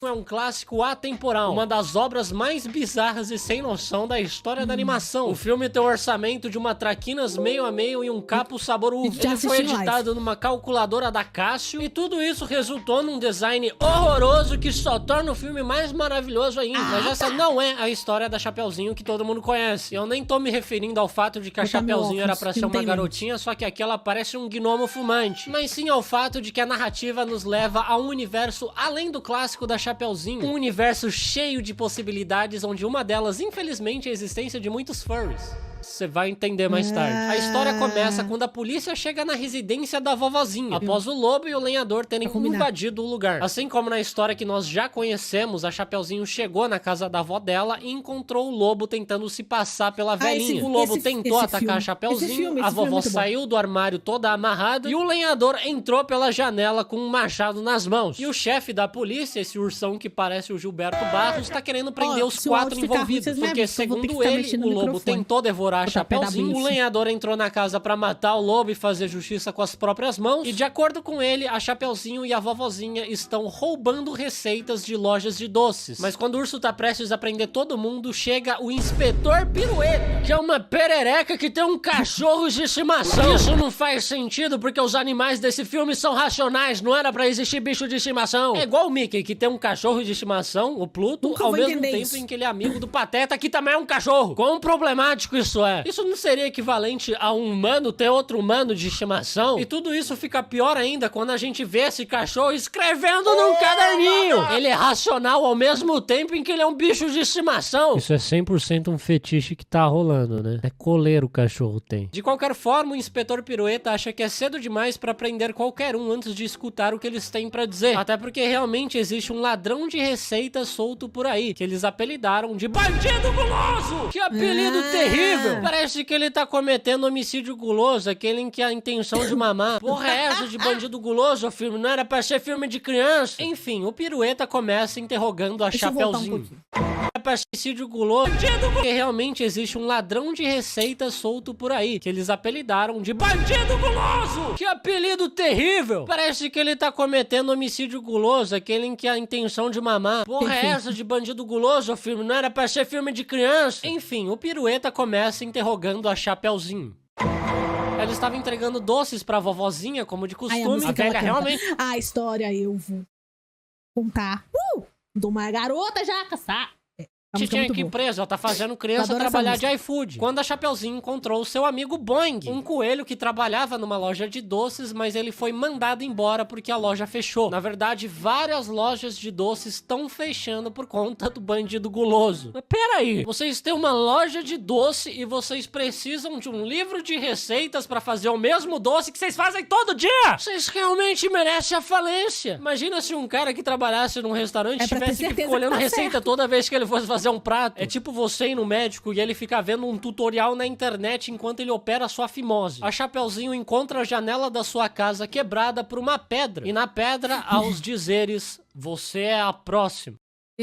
É um clássico atemporal, uma das obras mais bizarras e sem noção da história da animação. O filme tem um orçamento de uma traquinas meio a meio e um capo sabor uva. Ele foi editado numa calculadora da Casio e tudo isso resultou num design horroroso que só torna o filme mais maravilhoso ainda. Mas essa não é a história da Chapeuzinho que todo mundo conhece. Eu nem tô me referindo ao fato de que a Chapeuzinho era pra ser uma garotinha, só que aqui ela parece um gnomo fumante. Mas sim ao fato de que a narrativa nos leva a um universo além do clássico da Chapeuzinho. Um universo cheio de possibilidades, onde uma delas, infelizmente, é a existência de muitos furries. Você vai entender mais tarde. A história começa quando a polícia chega na residência da vovozinha, após o lobo e o lenhador terem invadido o lugar. Assim como na história que nós já conhecemos, a Chapeuzinho chegou na casa da avó dela e encontrou o lobo tentando se passar pela velhinha. O lobo tentou atacar a Chapeuzinho, a vovó saiu do armário toda amarrada e o lenhador entrou pela janela com um machado nas mãos. E o chefe da polícia, esse ursão que parece o Gilberto Barros, está querendo prender os 4 envolvidos, porque segundo ele, o lobo tentou devorar a Chapeuzinho, o lenhador entrou na casa pra matar o lobo e fazer justiça com as próprias mãos, e de acordo com ele, a Chapeuzinho e a vovozinha estão roubando receitas de lojas de doces. Mas quando o urso tá prestes a prender todo mundo, chega o Inspetor Pirueta, que é uma perereca que tem um cachorro de estimação. Isso não faz sentido, porque os animais desse filme são racionais, não era pra existir bicho de estimação. É igual o Mickey, que tem um cachorro de estimação, o Pluto, ao mesmo tempo em que ele é amigo do Pateta, que também é um cachorro. Quão problemático isso é? Isso não seria equivalente a um humano ter outro humano de estimação? E tudo isso fica pior ainda quando a gente vê esse cachorro escrevendo num caderninho. Ele é racional ao mesmo tempo em que ele é um bicho de estimação. Isso é 100% um fetiche que tá rolando, né? É coleiro o cachorro tem. De qualquer forma, o Inspetor Pirueta acha que é cedo demais pra prender qualquer um antes de escutar o que eles têm pra dizer. Até porque realmente existe um ladrão de receitas solto por aí, que eles apelidaram de Bandido Guloso! Que apelido terrível! Parece que ele tá cometendo homicídio guloso, aquele em que a intenção de mamar. Porra é essa de Bandido Guloso, filme? Não era pra ser filme de criança? Enfim, o Pirueta começa interrogando a Chapeuzinho. É pra ser homicídio guloso, porque realmente existe um ladrão de receitas solto por aí, que eles apelidaram de Bandido Guloso! Que apelido terrível! Parece que ele tá cometendo homicídio guloso, aquele em que a intenção de mamar. Porra é essa de Bandido Guloso, filme? Não era pra ser filme de criança? Enfim, o Pirueta começa interrogando a Chapeuzinho. Ela estava entregando doces pra vovozinha, como de costume. A velha realmente... A história eu vou contar. De uma garota já caçar. Tinha que ir preso, ela tá fazendo criança trabalhar de iFood. Quando a Chapeuzinho encontrou o seu amigo Boing, um coelho que trabalhava numa loja de doces, mas ele foi mandado embora porque a loja fechou. Na verdade, várias lojas de doces estão fechando por conta do Bandido Guloso. Mas peraí, vocês têm uma loja de doce e vocês precisam de um livro de receitas pra fazer o mesmo doce que vocês fazem todo dia? Vocês realmente merecem a falência. Imagina se um cara que trabalhasse num restaurante tivesse que ficar olhando receita toda vez que ele fosse fazer um prato. É tipo você ir no médico e ele ficar vendo um tutorial na internet enquanto ele opera a sua fimose. A Chapeuzinho encontra a janela da sua casa quebrada por uma pedra. E na pedra, aos dizeres, você é a próxima.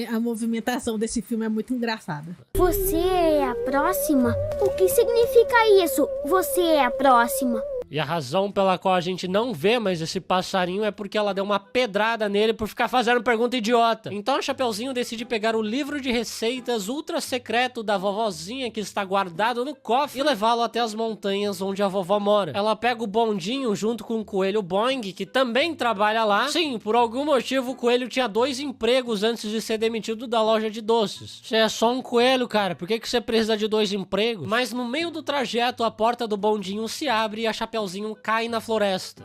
A movimentação desse filme é muito engraçada. Você é a próxima? O que significa isso? Você é a próxima? E a razão pela qual a gente não vê mais esse passarinho é porque ela deu uma pedrada nele por ficar fazendo pergunta idiota. Então a Chapeuzinho decide pegar o livro de receitas ultra secreto da vovozinha que está guardado no cofre e levá-lo até as montanhas onde a vovó mora. Ela pega o bondinho junto com o coelho Boing, que também trabalha lá. Sim, por algum motivo o coelho tinha 2 empregos antes de ser demitido da loja de doces. Você é só um coelho, cara, por que você precisa de 2 empregos? Mas no meio do trajeto a porta do bondinho se abre e a Chapeuzinho cai na floresta.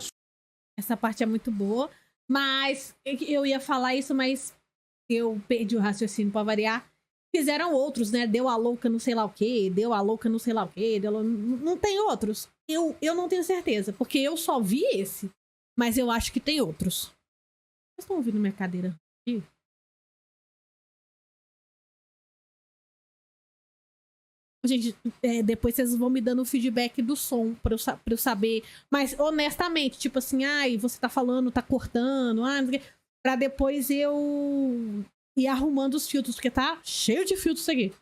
Essa parte é muito boa, mas eu ia falar isso, mas eu perdi o raciocínio pra variar. Fizeram outros, né? Deu a louca não sei lá o quê, deu a louca não sei lá o quê, não tem outros. Eu não tenho certeza, porque eu só vi esse, mas eu acho que tem outros. Vocês estão ouvindo minha cadeira aqui? Gente, depois vocês vão me dando o feedback do som pra eu saber. Mas, honestamente, tipo assim, ai, você tá falando, tá cortando, não sei o quê, pra depois eu ir arrumando os filtros, porque tá cheio de filtros aqui.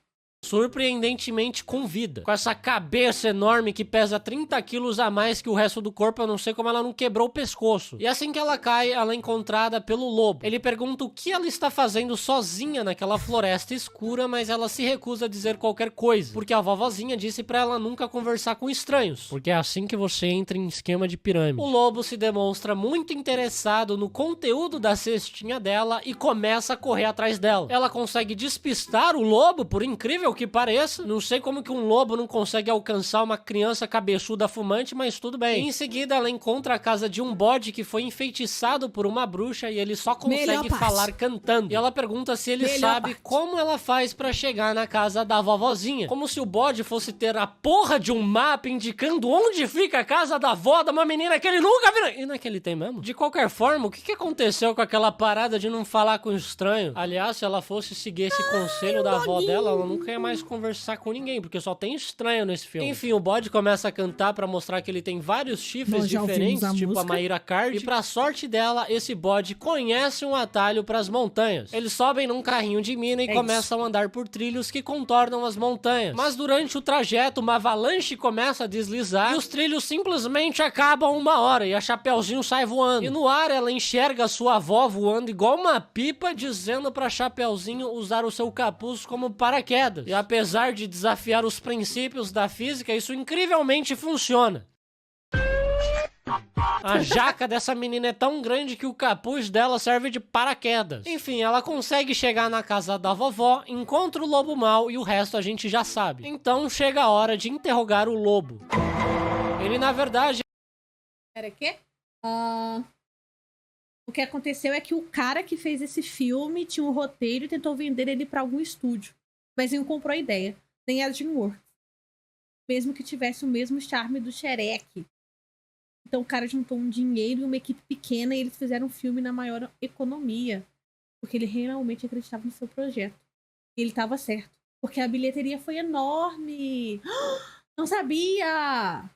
surpreendentemente com vida. Com essa cabeça enorme que pesa 30 quilos a mais que o resto do corpo, eu não sei como ela não quebrou o pescoço. E assim que ela cai, ela é encontrada pelo lobo. Ele pergunta o que ela está fazendo sozinha naquela floresta escura, mas ela se recusa a dizer qualquer coisa, porque a vovozinha disse pra ela nunca conversar com estranhos, porque é assim que você entra em esquema de pirâmide. O lobo se demonstra muito interessado no conteúdo da cestinha dela e começa a correr atrás dela. Ela consegue despistar o lobo, por incrível que pareça. Não sei como que um lobo não consegue alcançar uma criança cabeçuda fumante, mas tudo bem. E em seguida, ela encontra a casa de um bode que foi enfeitiçado por uma bruxa e ele só consegue falar cantando. E ela pergunta se ele sabe como ela faz pra chegar na casa da vovozinha. Como se o bode fosse ter a porra de um mapa indicando onde fica a casa da avó de uma menina que ele nunca viu. E não é que ele tem mesmo? De qualquer forma, o que aconteceu com aquela parada de não falar com estranho? Aliás, se ela fosse seguir esse conselho da avó dela, ela nunca ia mais conversar com ninguém, porque só tem estranho nesse filme. Enfim, o bode começa a cantar pra mostrar que ele tem vários chifres diferentes, tipo a Mayra Card, e pra sorte dela, esse bode conhece um atalho pras montanhas. Eles sobem num carrinho de mina e começam a andar por trilhos que contornam as montanhas. Mas durante o trajeto, uma avalanche começa a deslizar e os trilhos simplesmente acabam uma hora e a Chapeuzinho sai voando. E no ar ela enxerga a sua avó voando igual uma pipa, dizendo pra Chapeuzinho usar o seu capuz como paraquedas. E apesar de desafiar os princípios da física, isso incrivelmente funciona. A jaca dessa menina é tão grande que o capuz dela serve de paraquedas. Enfim, ela consegue chegar na casa da vovó, encontra o lobo mau e o resto a gente já sabe. Então chega a hora de interrogar o lobo. Ele, na verdade... Pera, quê? O que aconteceu é que o cara que fez esse filme tinha um roteiro e tentou vender ele pra algum estúdio. Mas não comprou a ideia. Nem a DreamWorks. Mesmo que tivesse o mesmo charme do Shrek. Então o cara juntou um dinheiro e uma equipe pequena e eles fizeram um filme na maior economia. Porque ele realmente acreditava no seu projeto. E ele estava certo. Porque a bilheteria foi enorme. Não sabia!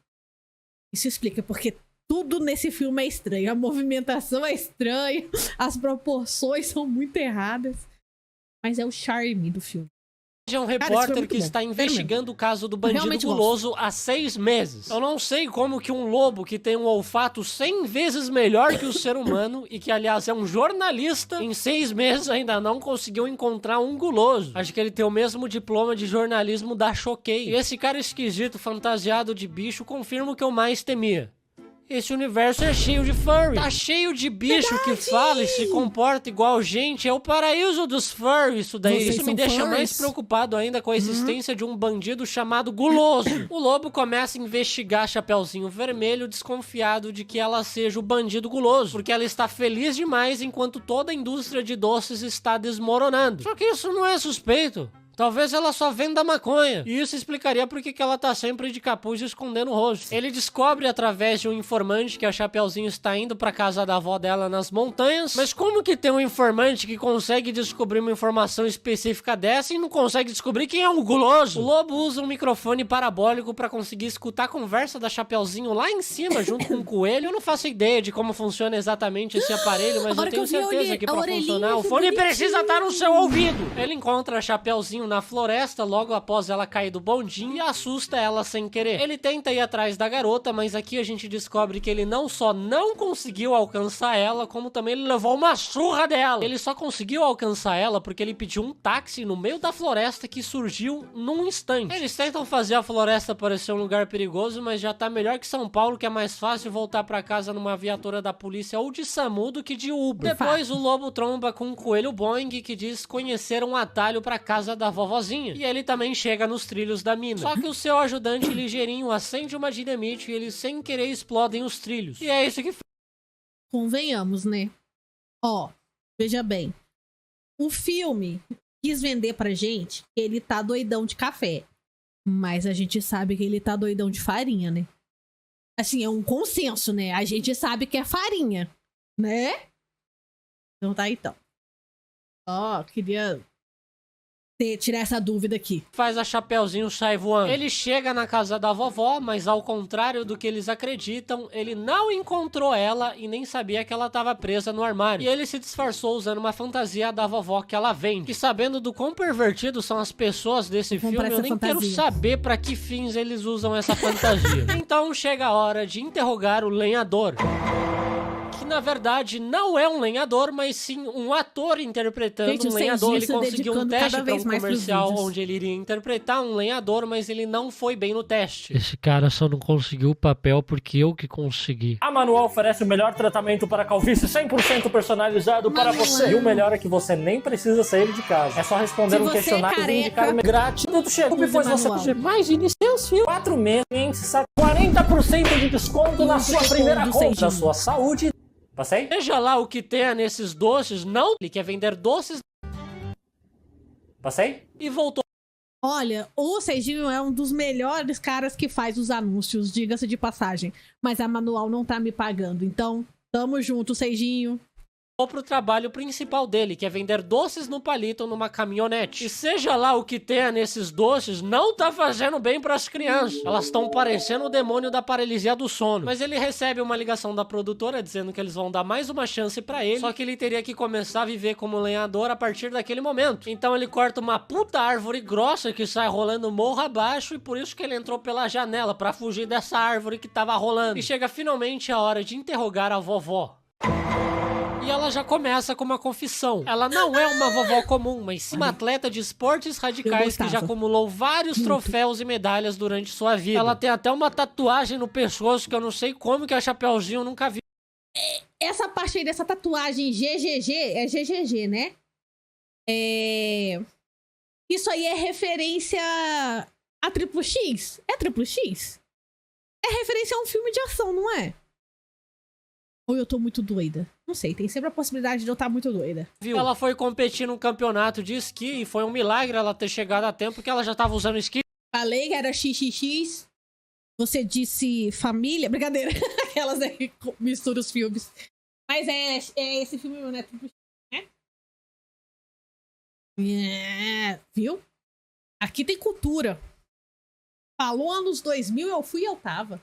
Isso explica porque tudo nesse filme é estranho. A movimentação é estranha. As proporções são muito erradas. Mas é o charme do filme. É um repórter que está investigando o caso do bandido guloso há 6 meses. Eu não sei como que um lobo que tem um olfato 100 vezes melhor que o ser humano e que, aliás, é um jornalista, em 6 meses ainda não conseguiu encontrar um guloso. Acho que ele tem o mesmo diploma de jornalismo da Choquei. E esse cara esquisito, fantasiado de bicho, confirma o que eu mais temia. Esse universo é cheio de furry. Tá cheio de bicho que fala e se comporta igual gente. É o paraíso dos furry, isso daí. Isso me deixa mais preocupado ainda com a existência de um bandido chamado Guloso. O lobo começa a investigar Chapeuzinho Vermelho, desconfiado de que ela seja o bandido guloso, porque ela está feliz demais enquanto toda a indústria de doces está desmoronando. Só que isso não é suspeito. Talvez ela só venda maconha. E isso explicaria por que ela tá sempre de capuz escondendo o rosto. Ele descobre através de um informante que a Chapeuzinho está indo pra casa da avó dela nas montanhas. Mas como que tem um informante que consegue descobrir uma informação específica dessa e não consegue descobrir quem é o guloso? O lobo usa um microfone parabólico pra conseguir escutar a conversa da Chapeuzinho lá em cima, junto com o coelho. Eu não faço ideia de como funciona exatamente esse aparelho, mas eu tenho certeza que pra funcionar, o fone precisa estar no seu ouvido. Ele encontra a Chapeuzinho na floresta logo após ela cair do bondinho e assusta ela sem querer. Ele tenta ir atrás da garota, mas aqui a gente descobre que ele não só não conseguiu alcançar ela, como também ele levou uma surra dela. Ele só conseguiu alcançar ela porque ele pediu um táxi no meio da floresta que surgiu num instante. Eles tentam fazer a floresta parecer um lugar perigoso, mas já tá melhor que São Paulo, que é mais fácil voltar pra casa numa viatura da polícia ou de SAMU do que de Uber. Depois o lobo tromba com um coelho Boing que diz conhecer um atalho pra casa da vovozinha. E ele também chega nos trilhos da mina. Só que o seu ajudante ligeirinho acende uma dinamite e eles sem querer explodem os trilhos. E é isso que... Convenhamos, né? Ó, veja bem. O filme quis vender pra gente que ele tá doidão de café. Mas a gente sabe que ele tá doidão de farinha, né? Assim, é um consenso, né? A gente sabe que é farinha, né? Então tá, então. Ó, queria tirar essa dúvida aqui. Faz a Chapeuzinho sair voando. Ele chega na casa da vovó, mas ao contrário do que eles acreditam, ele não encontrou ela e nem sabia que ela estava presa no armário. E ele se disfarçou usando uma fantasia da vovó que ela vende. E sabendo do quão pervertidos são as pessoas desse filme, eu nem quero saber pra que fins eles usam essa fantasia. Então chega a hora de interrogar o lenhador. Na verdade, não é um lenhador, mas sim um ator interpretando um lenhador. Ele conseguiu um teste para um comercial onde ele iria interpretar um lenhador, mas ele não foi bem no teste. Esse cara só não conseguiu o papel porque eu que consegui. A Manual oferece o melhor tratamento para calvície 100% personalizado para você. E o melhor é que você nem precisa sair de casa. É só responder um questionário e indicar grátis. Tudo chegou depois você pode mais iniciar os filmes. 4 meses, 40% de desconto na sua primeira compra da sua saúde. Passei? Seja lá o que tenha nesses doces, não. Ele quer vender doces. Passei? E voltou. Olha, o Seijinho é um dos melhores caras que faz os anúncios, diga-se de passagem. Mas a Manual não tá me pagando, então tamo junto, Seijinho. Pro trabalho principal dele, que é vender doces no palito numa caminhonete. E seja lá o que tenha nesses doces, não tá fazendo bem pras crianças. Elas estão parecendo o demônio da paralisia do sono. Mas ele recebe uma ligação da produtora dizendo que eles vão dar mais uma chance pra ele, só que ele teria que começar a viver como lenhador a partir daquele momento. Então ele corta uma puta árvore grossa que sai rolando morro abaixo e por isso que ele entrou pela janela, pra fugir dessa árvore que tava rolando. E chega finalmente a hora de interrogar a vovó. E ela já começa com uma confissão. Ela não é uma vovó comum, mas sim uma atleta de esportes radicais que já acumulou vários troféus e medalhas durante sua vida. Ela tem até uma tatuagem no pescoço que eu não sei como que a Chapeuzinho nunca viu. Essa parte aí dessa tatuagem GGG, é GGG, né? Isso aí é referência a Triplo X? É Triplo X? É referência a um filme de ação, não é? Ou eu tô muito doida? Não sei, tem sempre a possibilidade de eu estar muito doida. Viu? Ela foi competir num campeonato de esqui e foi um milagre ela ter chegado a tempo porque ela já tava usando esqui. Falei que era XXX. Você disse família. Brincadeira. Aquelas aí misturam os filmes. Mas é esse filme, né? Viu? Aqui tem cultura. Falou anos 2000, eu fui e eu tava.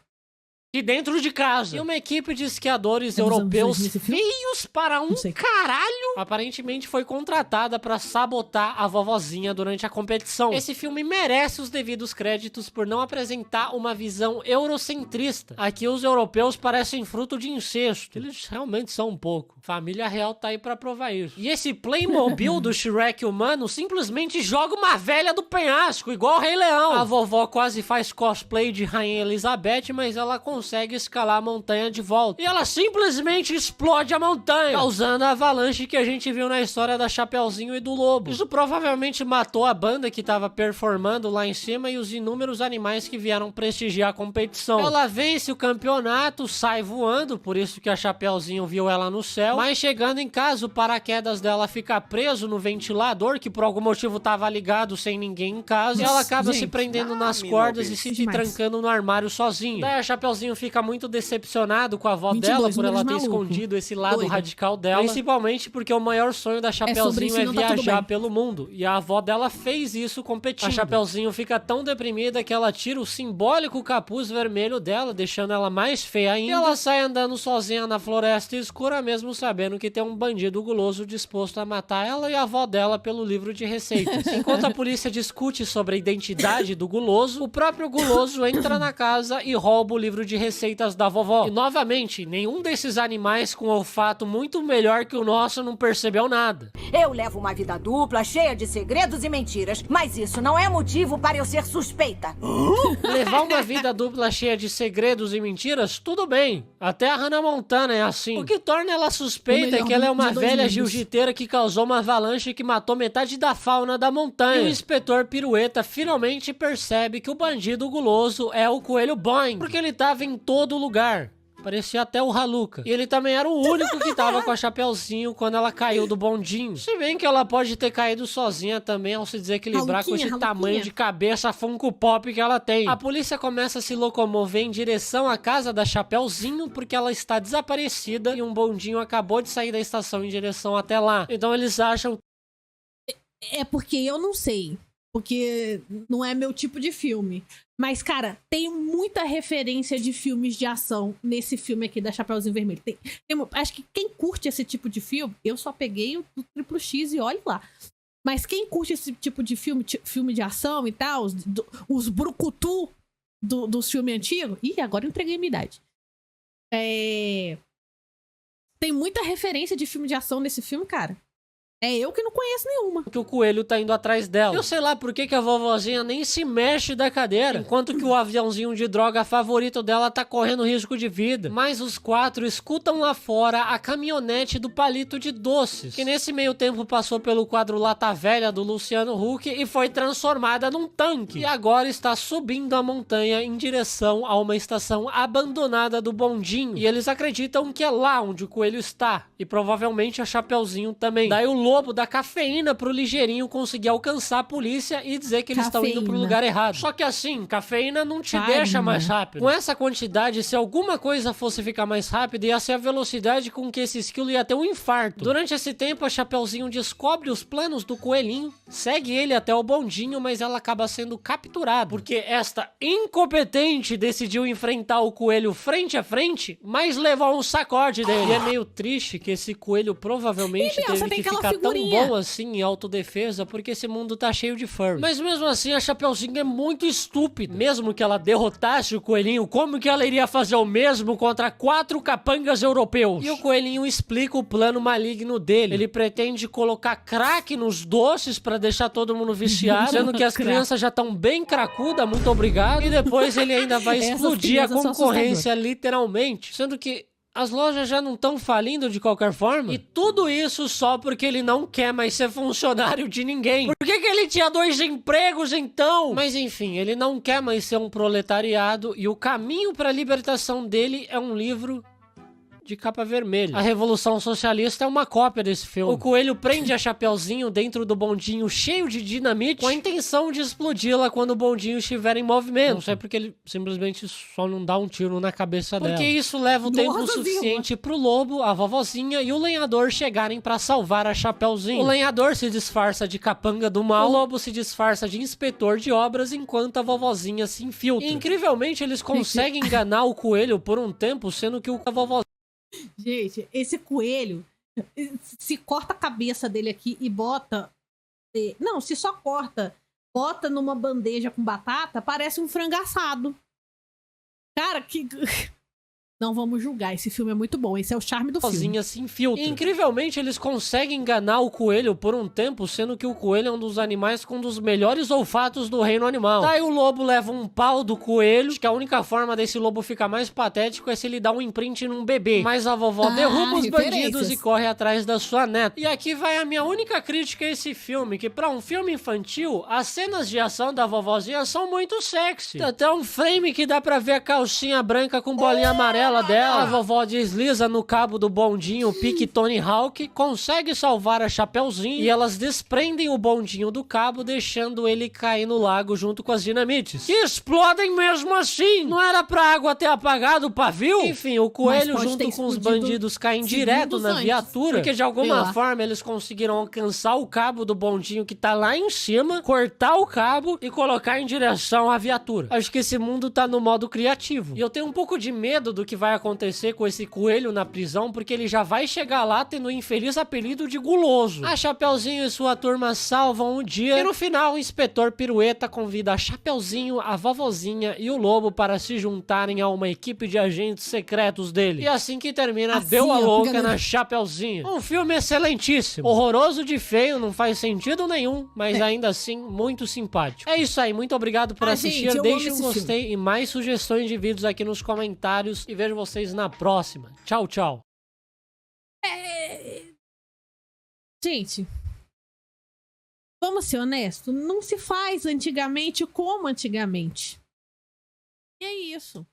E dentro de casa. E uma equipe de esquiadores europeus feios para um caralho aparentemente foi contratada para sabotar a vovozinha durante a competição. Esse filme merece os devidos créditos por não apresentar uma visão eurocentrista. Aqui os europeus parecem fruto de incesto. Eles realmente são um pouco. Família real tá aí pra provar isso. E esse Playmobil do Shrek humano simplesmente joga uma velha do penhasco, igual o Rei Leão. A vovó quase faz cosplay de Rainha Elizabeth, mas ela consegue escalar a montanha de volta. E ela simplesmente explode a montanha, causando a avalanche que a gente viu na história da Chapeuzinho e do Lobo. Isso provavelmente matou a banda que tava performando lá em cima e os inúmeros animais que vieram prestigiar a competição. Ela vence o campeonato, sai voando, por isso que a Chapeuzinho viu ela no céu, mas chegando em casa, o paraquedas dela fica preso no ventilador, que por algum motivo tava ligado sem ninguém em casa, e ela acaba se prendendo nas cordas e se trancando no armário sozinha. Daí a Chapeuzinho fica muito decepcionado com a avó dela por ela ter escondido esse lado radical dela, principalmente porque o maior sonho da Chapeuzinho é viajar pelo mundo, e a avó dela fez isso competindo. A Chapeuzinho fica tão deprimida que ela tira o simbólico capuz vermelho dela, deixando ela mais feia ainda, e ela sai andando sozinha na floresta escura, mesmo sabendo que tem um bandido guloso disposto a matar ela e a avó dela pelo livro de receitas. Enquanto a polícia discute sobre a identidade do guloso, o próprio guloso entra na casa e rouba o livro de receitas da vovó. E novamente, nenhum desses animais com olfato muito melhor que o nosso não percebeu nada. Eu levo uma vida dupla, cheia de segredos e mentiras, mas isso não é motivo para eu ser suspeita. Levar uma vida dupla cheia de segredos e mentiras, tudo bem. Até a Hannah Montana é assim. O que torna ela suspeita é que ela é uma velha jiu-jiteira que causou uma avalanche que matou metade da fauna da montanha. E o inspetor Pirueta finalmente percebe que o bandido guloso é o Coelho Boing, porque ele tava em todo lugar. Parecia até o Haluca. E ele também era o único que tava com a Chapeuzinho quando ela caiu do bondinho. Se bem que ela pode ter caído sozinha também ao se desequilibrar com esse tamanho de cabeça Funko Pop que ela tem. A polícia começa a se locomover em direção à casa da Chapeuzinho porque ela está desaparecida e um bondinho acabou de sair da estação em direção até lá. Então eles acham... É porque eu não sei. Porque não é meu tipo de filme. Mas, cara, tem muita referência de filmes de ação nesse filme aqui da Chapeuzinho Vermelho. Acho que quem curte esse tipo de filme, eu só peguei o Triplo X e olhe lá. Mas quem curte esse tipo de filme de ação e tal, os brucutu dos filmes antigos... Ih, agora eu entreguei a minha idade. Tem muita referência de filme de ação nesse filme, cara. É eu que não conheço nenhuma. Que o coelho tá indo atrás dela. Eu sei lá por que a vovozinha nem se mexe da cadeira, enquanto que o aviãozinho de droga favorito dela tá correndo risco de vida. Mas os 4 escutam lá fora a caminhonete do palito de doces, que nesse meio tempo passou pelo quadro Lata Velha do Luciano Huck e foi transformada num tanque. E agora está subindo a montanha em direção a uma estação abandonada do bondinho. E eles acreditam que é lá onde o coelho está. E provavelmente a Chapeuzinho também. Daí o lobo dá cafeína pro ligeirinho conseguir alcançar a polícia e dizer que eles estão indo pro lugar errado. Só que assim, cafeína não te deixa mais rápido. Com essa quantidade, se alguma coisa fosse ficar mais rápida, ia ser a velocidade com que esse esquilo ia ter um infarto. Durante esse tempo, a Chapeuzinho descobre os planos do coelhinho, segue ele até o bondinho, mas ela acaba sendo capturada, porque esta incompetente decidiu enfrentar o coelho frente a frente, mas levou um sacode dele. E é meio triste que esse coelho provavelmente teve que ficar tão bom assim em autodefesa, porque esse mundo tá cheio de furry. Mas mesmo assim, a Chapeuzinho é muito estúpida. Mesmo que ela derrotasse o coelhinho, como que ela iria fazer o mesmo contra 4 capangas europeus? E o coelhinho explica o plano maligno dele. Ele pretende colocar crack nos doces pra deixar todo mundo viciado, sendo que as crianças já estão bem cracudas, muito obrigado. E depois ele ainda vai explodir a concorrência, literalmente. Sendo que as lojas já não estão falindo de qualquer forma. E tudo isso só porque ele não quer mais ser funcionário de ninguém. Por que ele tinha 2 empregos então? Mas enfim, ele não quer mais ser um proletariado. E o caminho para a libertação dele é um livro de capa vermelha. A Revolução Socialista é uma cópia desse filme. O coelho prende a Chapeuzinho dentro do bondinho cheio de dinamite com a intenção de explodi-la quando o bondinho estiver em movimento. Não sei porque ele simplesmente só não dá um tiro na cabeça dela. Porque isso leva o tempo suficiente pro lobo, a vovozinha e o lenhador chegarem pra salvar a Chapeuzinho. O lenhador se disfarça de capanga do mal, o lobo se disfarça de inspetor de obras, enquanto a vovozinha se infiltra. E, incrivelmente, eles conseguem enganar o coelho por um tempo, sendo que a vovozinha... Gente, esse coelho, se corta a cabeça dele aqui e bota... Não, se só corta, bota numa bandeja com batata, parece um frango assado. Cara, que... Não vamos julgar, esse filme é muito bom, esse é o charme do filme. Se infiltra. E, incrivelmente, eles conseguem enganar o coelho por um tempo, sendo que o coelho é um dos animais com um dos melhores olfatos do reino animal. Daí o lobo leva um pau do coelho, acho que a única forma desse lobo ficar mais patético é se ele dá um imprint num bebê. Mas a vovó derruba os bandidos e corre atrás da sua neta. E aqui vai a minha única crítica a esse filme, que pra um filme infantil, as cenas de ação da vovozinha são muito sexy. Tem até um frame que dá pra ver a calcinha branca com bolinha amarela dela. A vovó desliza no cabo do bondinho pique Tony Hawk, consegue salvar a Chapeuzinho e elas desprendem o bondinho do cabo, deixando ele cair no lago junto com as dinamites, que explodem mesmo assim. Não era pra água ter apagado o pavio? Enfim, o coelho junto com os bandidos caem direto na viatura, porque de alguma forma eles conseguiram alcançar o cabo do bondinho que tá lá em cima, cortar o cabo e colocar em direção à viatura. Acho que esse mundo tá no modo criativo. E eu tenho um pouco de medo do que vai acontecer com esse coelho na prisão, porque ele já vai chegar lá tendo o infeliz apelido de guloso. A Chapeuzinho e sua turma salvam o dia, e no final o inspetor Pirueta convida a Chapeuzinho, a vovozinha e o lobo para se juntarem a uma equipe de agentes secretos dele. E assim que termina, deu a louca na Chapeuzinho. Um filme excelentíssimo. Horroroso de feio, não faz sentido nenhum, mas ainda assim muito simpático. É isso aí, muito obrigado por assistir. Gente, deixe um gostei e mais sugestões de vídeos aqui nos comentários e vejo vocês na próxima. Tchau, tchau. Gente, vamos ser honestos, não se faz antigamente como antigamente. E é isso.